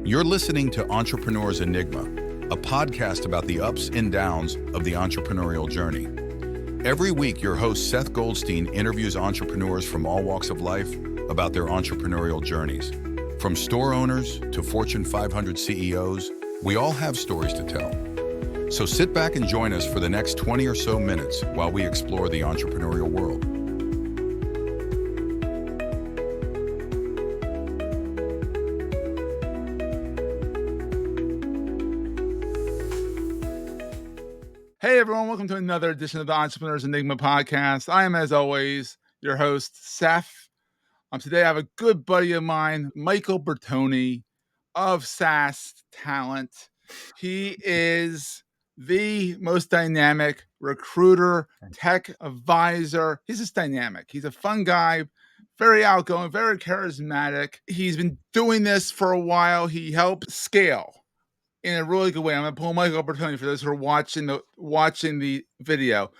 You're listening to Entrepreneur's Enigma, a podcast about the ups and downs of the entrepreneurial journey. Every week, your host Seth Goldstein interviews entrepreneurs from all walks of life about their entrepreneurial journeys. From store owners to Fortune 500 CEOs, we all have stories to tell. So sit back and join us for the next 20 or so minutes while we explore the entrepreneurial world. Hey everyone, welcome to another edition of the Entrepreneur's Enigma podcast. I am, as always, your host, Seth. Today I have a good buddy of mine, Michael Bertoni of SaaS Talent. He is the most dynamic recruiter, tech advisor. He's just dynamic. He's a fun guy, very outgoing, very charismatic. He's been doing this for a while. He helps scale in a really good way. I'm going to pull Michael Bertoni for those who are watching the video.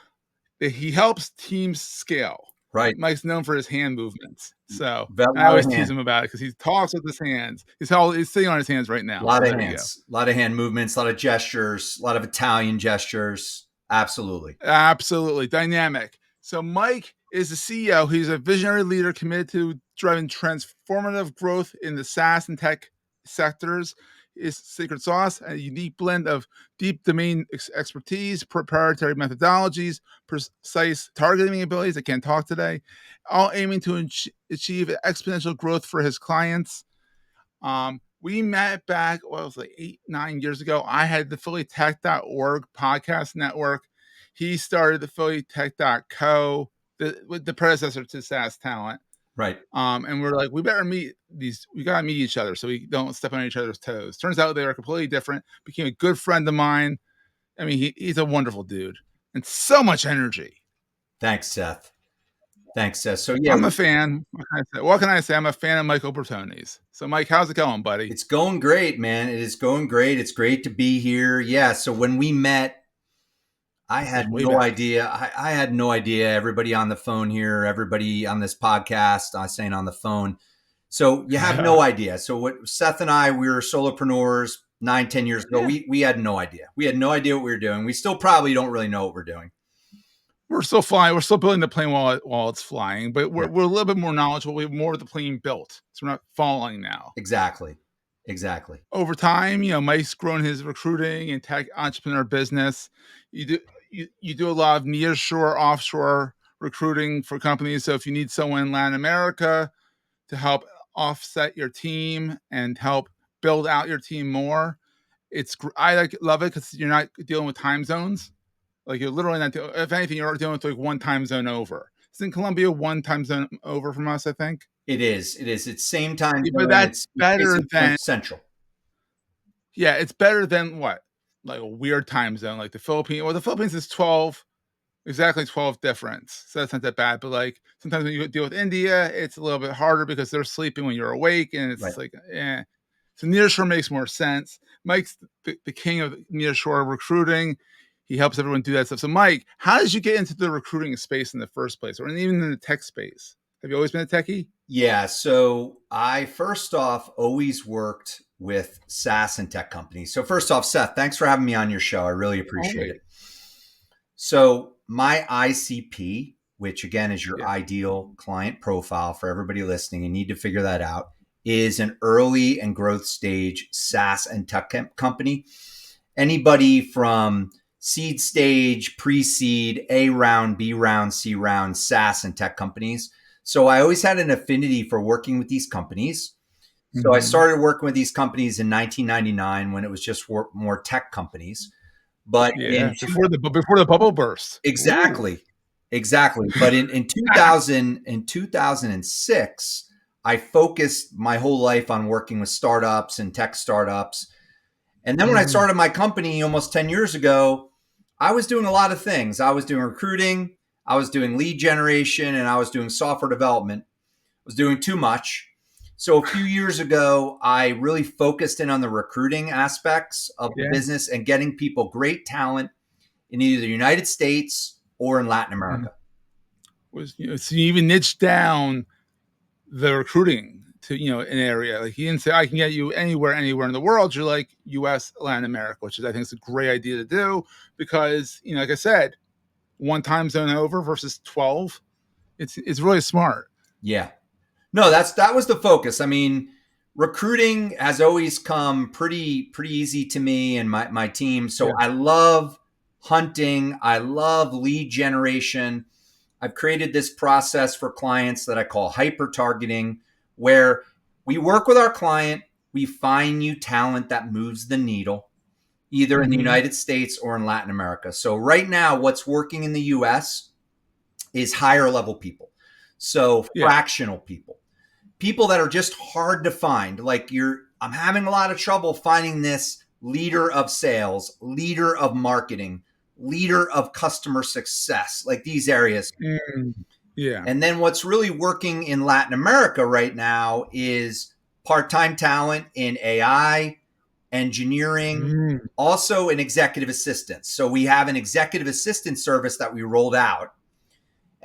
That he helps teams scale. Right. Mike's known for his hand movements. So I always tease him about it because he talks with his hands. He's sitting on his hands right now. A lot of hands, a lot of hand movements, a lot of gestures, a lot of Italian gestures. Absolutely. Absolutely. Dynamic. So Mike is the CEO. He's a visionary leader committed to driving transformative growth in the SaaS and Tech sectors. His secret sauce, a unique blend of deep domain expertise, proprietary methodologies, precise targeting abilities. I can't talk today, all aiming to achieve exponential growth for his clients. We met back, like 8-9 years ago. I had the PhillyTech.org podcast network. He started the PhillyTech.co, the predecessor to SaaS Talent. Right. And we're like, we gotta meet each other so we don't step on each other's toes. Turns out they were completely different. Became a good friend of mine. I mean, he's a wonderful dude and so much energy. Thanks, Seth. So yeah, I'm a fan. What can I say? I'm a fan of Michael Bertoni's. So Mike, how's it going, buddy? It's going great, man. It is going great. It's great to be here. Yeah. So when we met, I had no idea. I had no idea. Everybody on the phone here, everybody on this podcast, I'm saying on the phone. So you have no idea. So what Seth and I, we were solopreneurs 9-10 years ago. Yeah. We had no idea. We had no idea what we were doing. We still probably don't really know what we're doing. We're still flying. We're still building the plane while it's flying, but we're a little bit more knowledgeable. We have more of the plane built. So we're not falling now. Exactly. Over time, Mike's grown his recruiting and tech entrepreneur business. You do a lot of nearshore, offshore recruiting for companies. So if you need someone in Latin America to help offset your team and help build out your team more, I love it because you're not dealing with time zones. Like you're literally not. If anything, you're dealing with like one time zone over. Isn't Colombia one time zone over from us? I think it is. It's same time. But that's better than Central. Yeah, it's better than what? Like a weird time zone, like the Philippines. Well, the Philippines is 12 difference. So that's not that bad. But like sometimes when you deal with India, it's a little bit harder because they're sleeping when you're awake. And it's like, So nearshore makes more sense. Mike's the king of nearshore recruiting. He helps everyone do that stuff. So Mike, how did you get into the recruiting space in the first place, or even in the tech space? Have you always been a techie? Yeah. So I first off always worked with SaaS and tech companies. So first off, Seth, thanks for having me on your show. I really appreciate it. So my ICP, which again is your ideal client profile for everybody listening, you need to figure that out, is an early and growth stage SaaS and tech company. Anybody from seed stage, pre-seed, A round, B round, C round, SaaS and tech companies. So I always had an affinity for working with these companies. So I started working with these companies in 1999 when it was just more tech companies. But before the bubble burst. Exactly. But in 2006, I focused my whole life on working with startups and tech startups. And then when I started my company almost 10 years ago, I was doing a lot of things. I was doing recruiting, I was doing lead generation, and I was doing software development. I was doing too much. So a few years ago, I really focused in on the recruiting aspects of the business and getting people great talent in either the United States or in Latin America. So you even niched down the recruiting to, an area. Like, he didn't say, I can get you anywhere in the world. You're like, US, Latin America, which is, I think, is a great idea to do because, like I said, one time zone over versus 12. It's really smart. Yeah. No, that was the focus. I mean, recruiting has always come pretty easy to me and my team. So Yeah. I love hunting. I love lead generation. I've created this process for clients that I call hyper targeting, where we work with our client, we find new talent that moves the needle, either in the United States or in Latin America. So right now, what's working in the US is higher level people. So fractional people that are just hard to find. Like, I'm having a lot of trouble finding this leader of sales, leader of marketing, leader of customer success, like these areas. Yeah. And then what's really working in Latin America right now is part-time talent in AI, engineering, also an executive assistant. So we have an executive assistant service that we rolled out.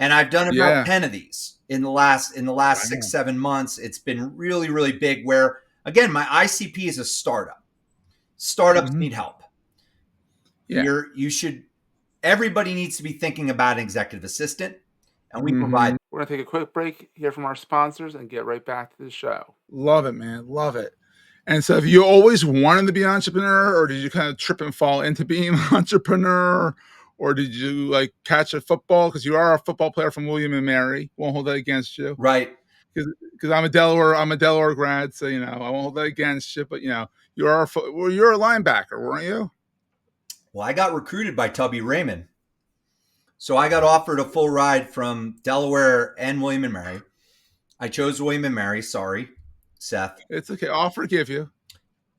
And I've done about 10 of these in the last 6-7 months. It's been really, really big, where, again, my ICP is a startup. Startups need help. Yeah. Everybody needs to be thinking about an executive assistant, and we provide. We're going to take a quick break, hear from our sponsors, and get right back to the show. Love it, man. Love it. And so, have you always wanted to be an entrepreneur, or did you kind of trip and fall into being an entrepreneur? Or did you catch a football? Because you are a football player from William and Mary. Won't hold that against you. Right. Because I'm a Delaware grad, so I won't hold that against you. But you're a linebacker, weren't you? Well, I got recruited by Tubby Raymond. So I got offered a full ride from Delaware and William and Mary. I chose William and Mary. Sorry, Seth. It's okay. I'll forgive you.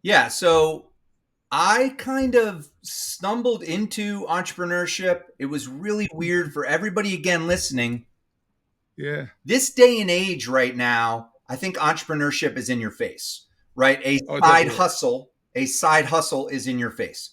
Yeah. So I kind of stumbled into entrepreneurship. It was really weird for everybody, again, listening. Yeah. This day and age right now, I think entrepreneurship is in your face, right? A side hustle is in your face.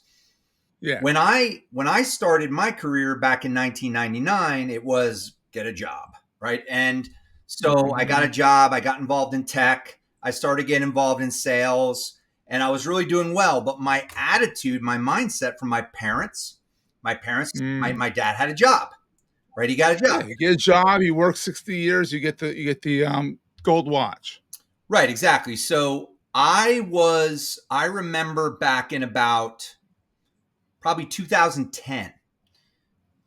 Yeah. When I started my career back in 1999, it was get a job, right? And so I got a job. I got involved in tech. I started getting involved in sales. And I was really doing well, but my attitude, my mindset from my parents, my dad had a job, right? He got a job. Yeah, you get a job, you work 60 years, you get the gold watch. Right, exactly. So I remember back in about probably 2010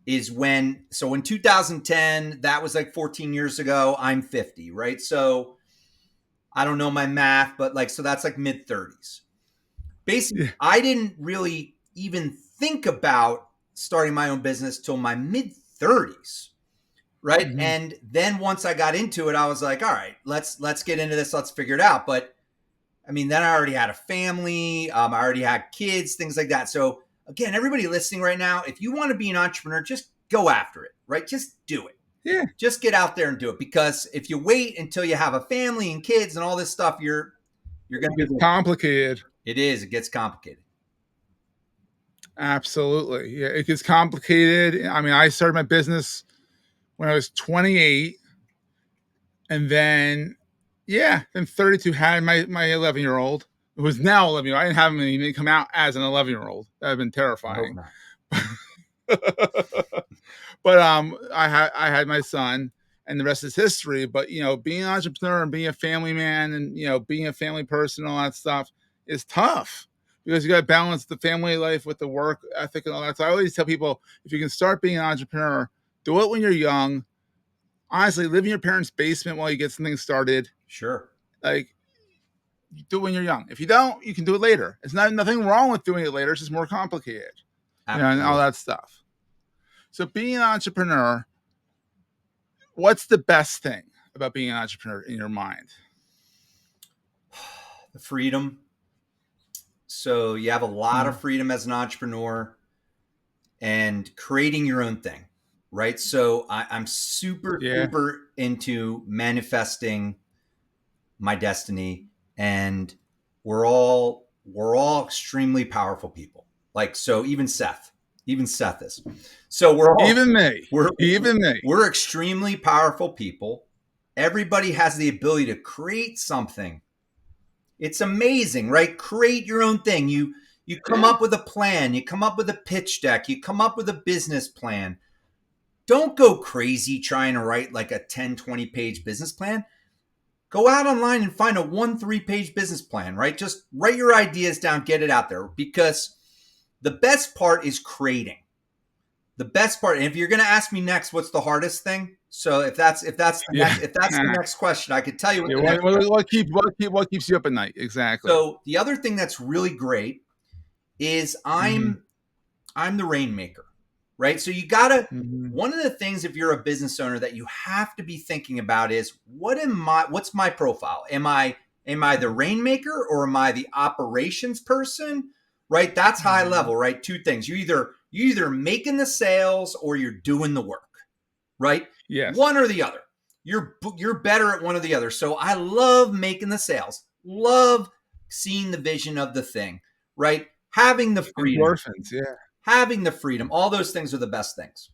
is when, so in 2010, that was like 14 years ago, I'm 50, right? So I don't know my math, but so that's like mid 30s. Basically, I didn't really even think about starting my own business till my mid 30s, right? And then once I got into it, I was like, all right, let's get into this. Let's figure it out. But I mean, then I already had a family. I already had kids, things like that. So again, everybody listening right now, if you want to be an entrepreneur, just go after it, right? Just do it. Yeah. Just get out there and do it. Because if you wait until you have a family and kids and all this stuff, you're going to be complicated. It is. It gets complicated. Absolutely. Yeah, it gets complicated. I mean, I started my business when I was 28. And then 32, had my 11-year-old, who is now 11. I didn't have him even come out as an 11-year-old. That would have been terrifying. But I had my son, and the rest is history. But being an entrepreneur and being a family man, and being a family person, all that stuff is tough because you got to balance the family life with the work ethic and all that. So I always tell people, if you can start being an entrepreneur, do it when you're young. Honestly, live in your parents' basement while you get something started. Sure. You do it when you're young. If you don't, you can do it later. It's nothing wrong with doing it later. It's just more complicated. And all that stuff. So being an entrepreneur, what's the best thing about being an entrepreneur in your mind? The freedom. So you have a lot of freedom as an entrepreneur and creating your own thing, right? So I'm super into manifesting my destiny, and we're all extremely powerful people. So even Seth is. So we're all, even me. We're extremely powerful people, everybody has the ability to create something. It's amazing, right? Create your own thing. You come up with a plan, you come up with a pitch deck, you come up with a business plan. Don't go crazy trying to write like a 10, 20 page business plan. Go out online and find a 1-3 page business plan, right? Just write your ideas down, get it out there, because the best part is creating. The best part, and if you're going to ask me next, what's the hardest thing? So if that's the next question, I could tell you what keeps you up at night. Exactly. So the other thing that's really great is I'm the rainmaker, right? So you gotta, one of the things if you're a business owner that you have to be thinking about is what's my profile? Am I the rainmaker or am I the operations person? Right? That's high level, right? Two things. You either making the sales or you're doing the work, right? Yes. One or the other. You're better at one or the other. So I love making the sales, love seeing the vision of the thing, right? Having the freedom. Endorphins, yeah. Having the freedom. All those things are the best things.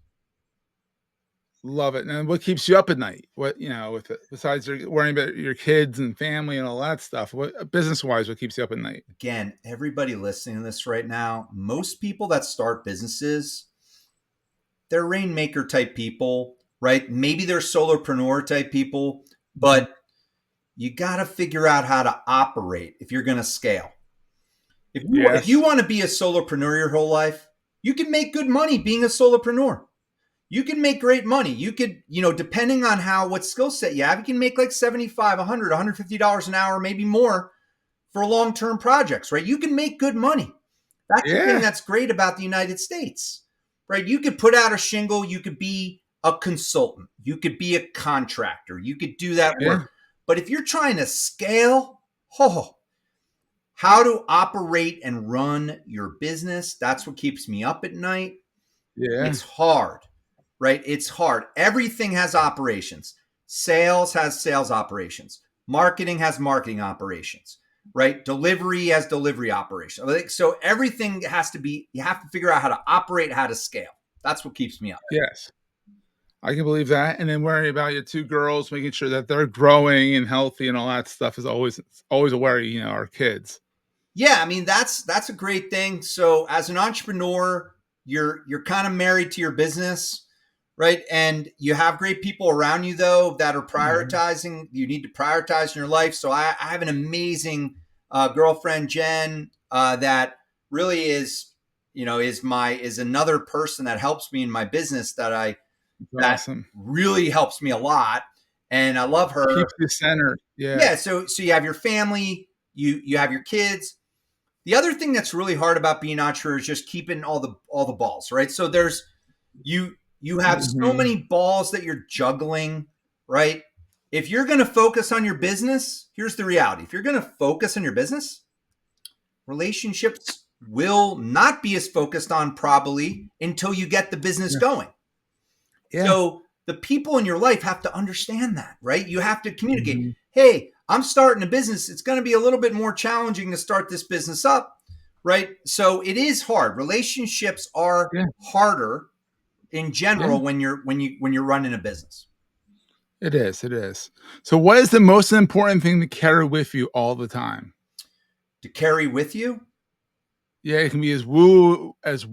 Love it. And what keeps you up at night? What, with it, besides worrying about your kids and family and all that stuff, what business-wise, what keeps you up at night? Again, everybody listening to this right now, most people that start businesses, they're rainmaker type people, right? Maybe they're solopreneur type people, but you got to figure out how to operate if you're going to scale. If you want to be a solopreneur your whole life, you can make good money being a solopreneur. You can make great money. You could, depending on what skill set you have, you can make like $75, $100, $150 an hour, maybe more for long-term projects, right? You can make good money. That's the thing that's great about the United States, right? You could put out a shingle. You could be a consultant. You could be a contractor. You could do that work. But if you're trying to scale, how to operate and run your business, that's what keeps me up at night. Yeah. It's hard, right? It's hard. Everything has operations. Sales has sales operations. Marketing has marketing operations, right? Delivery has delivery operations. So everything has to be, you have to figure out how to operate, how to scale. That's what keeps me up. Yes. I can believe that. And then worrying about your two girls, making sure that they're growing and healthy and all that stuff is always a worry, our kids. Yeah, I mean, that's a great thing. So as an entrepreneur, you're kind of married to your business, right? And you have great people around you though that are prioritizing. You need to prioritize in your life. So I have an amazing girlfriend, Jen, that really is another person that helps me in my business that really helps me a lot. And I love her. Keeps you centered. Yeah. Yeah. So you have your family, you have your kids. The other thing that's really hard about being an entrepreneur is just keeping all the balls, right? So there's you have so many balls that you're juggling, right? If you're going to focus on your business, here's the reality. If you're going to focus on your business, relationships will not be as focused on probably until you get the business going. Yeah. So the people in your life have to understand that, right? You have to communicate, hey, I'm starting a business. It's going to be a little bit more challenging to start this business up, right? So it is hard. Relationships are harder in general when you're running a business. It is. So what is the most important thing to carry with you all the time? To carry with you? Yeah, it can be as woo as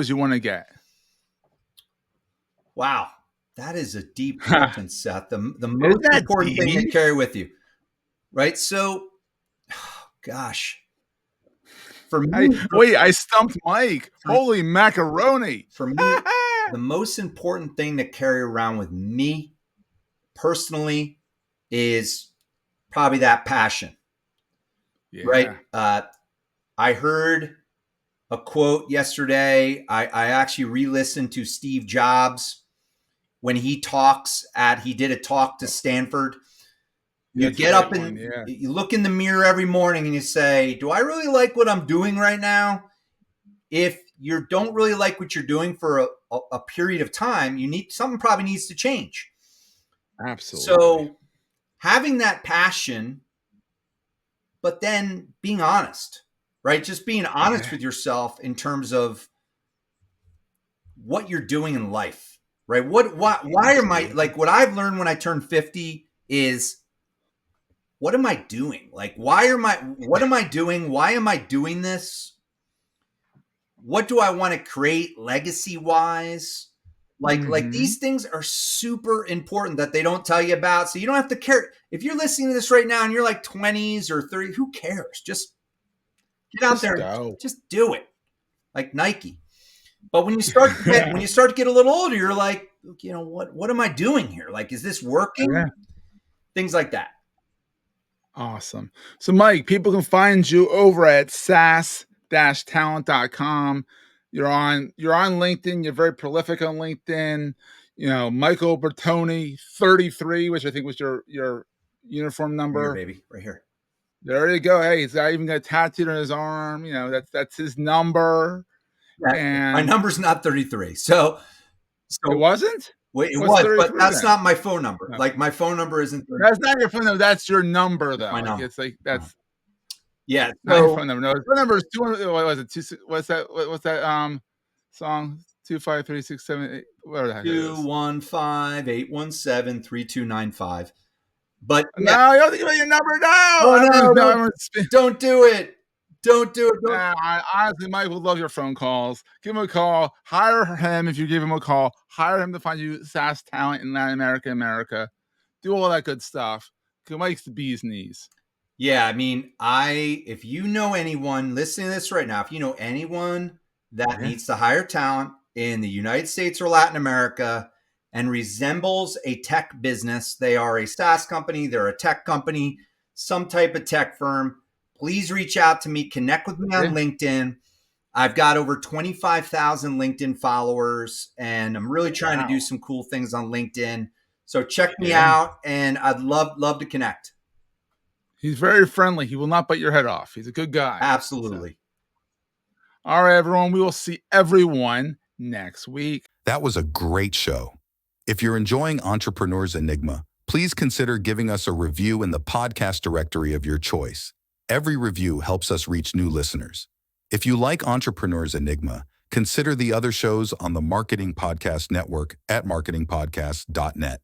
you want to get. Wow. That is a deep question, Seth. The most important thing to carry with you. Right. So, gosh, for me, I stumped Mike. Holy macaroni. For me, the most important thing to carry around with me personally is probably that passion. Yeah. Right. I heard a quote yesterday. I actually re-listened to Steve Jobs when he did a talk to Stanford. You get up and you look in the mirror every morning and you say, do I really like what I'm doing right now? If you don't really like what you're doing for a period of time, something probably needs to change. Absolutely. So having that passion, but then being honest, right? Just being honest with yourself in terms of what you're doing in life, right? Why am I, like what I've learned when I turned 50 is, what am I doing? Like, what am I doing? Why am I doing this? What do I want to create legacy wise? Like these things are super important that they don't tell you about. So you don't have to care. If you're listening to this right now and you're like 20s or 30, who cares? Just get out there, go. just do it. Like Nike. But when you start to get a little older, you're like, what am I doing here? Like, is this working? Yeah. Things like that. Awesome. So Mike, people can find you over at SaaS-Talent.com. You're on LinkedIn. You're very prolific on LinkedIn. Michael Bertoni, 33, which I think was your uniform number. Right here, baby. Right here. There you go. Hey, he's even got tattooed on his arm. That's his number. Yeah, And my number's not 33. So it wasn't? Wait, it was, but that's then? not my phone number. No. Like, my phone number isn't 33. That's not your phone number. That's your number, though. My number. It's like that's yeah. not your phone number. No, his phone number is 200. What was it? What's that song? 25367. Whatever the heck it is. 215-817-3295. But no, you don't think about your number. No. Oh, no. Don't do it. Don't do it. Honestly, Mike would love your phone calls. Give him a call. Hire him if you give him a call. Hire him to find you SaaS talent in Latin America. Do all that good stuff. Mike's the bee's knees. Yeah, I mean, if you know anyone listening to this right now, if you know anyone that needs to hire talent in the United States or Latin America and resembles a tech business, they are a SaaS company, they're a tech company, some type of tech firm, please reach out to me, connect with me on LinkedIn. I've got over 25,000 LinkedIn followers, and I'm really trying to do some cool things on LinkedIn. So check me out, and I'd love to connect. He's very friendly. He will not bite your head off. He's a good guy. Absolutely. So. All right, everyone. We will see everyone next week. That was a great show. If you're enjoying Entrepreneur's Enigma, please consider giving us a review in the podcast directory of your choice. Every review helps us reach new listeners. If you like Entrepreneur's Enigma, consider the other shows on the Marketing Podcast Network at marketingpodcast.net.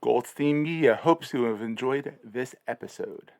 Goldstein Media hopes you have enjoyed this episode.